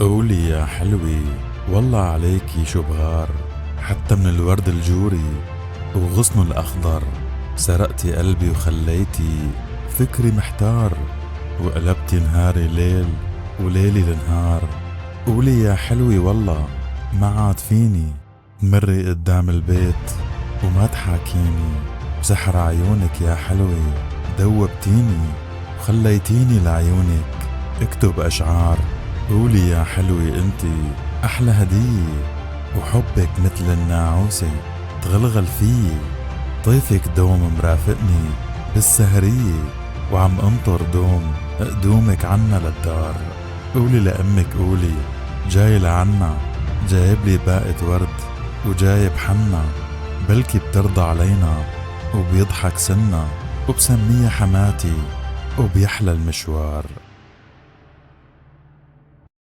قولي يا حلوي، والله عليكي شو بغار، حتى من الورد الجوري وغصنه الأخضر. سرقتي قلبي وخليتي فكري محتار، وقلبتي نهاري ليل وليلي لنهار. قولي يا حلوي والله ما عاد فيني مري قدام البيت وما تحاكيني، بسحر عيونك يا حلوي دوبتيني وخليتيني لعيونك اكتب أشعار. قولي يا حلوي انتي أحلى هدية، وحبك مثل الناعوسة تغلغل فيي، طيفك دوم مرافقني بالسهرية، وعم انطر دوم قدومك عنا للدار. قولي لأمك قولي جاي لعنا، جايب لي باقة ورد وجايب حنا، بلكي بترضى علينا وبيضحك سنا، وبسميها حماتي وبيحلى المشوار.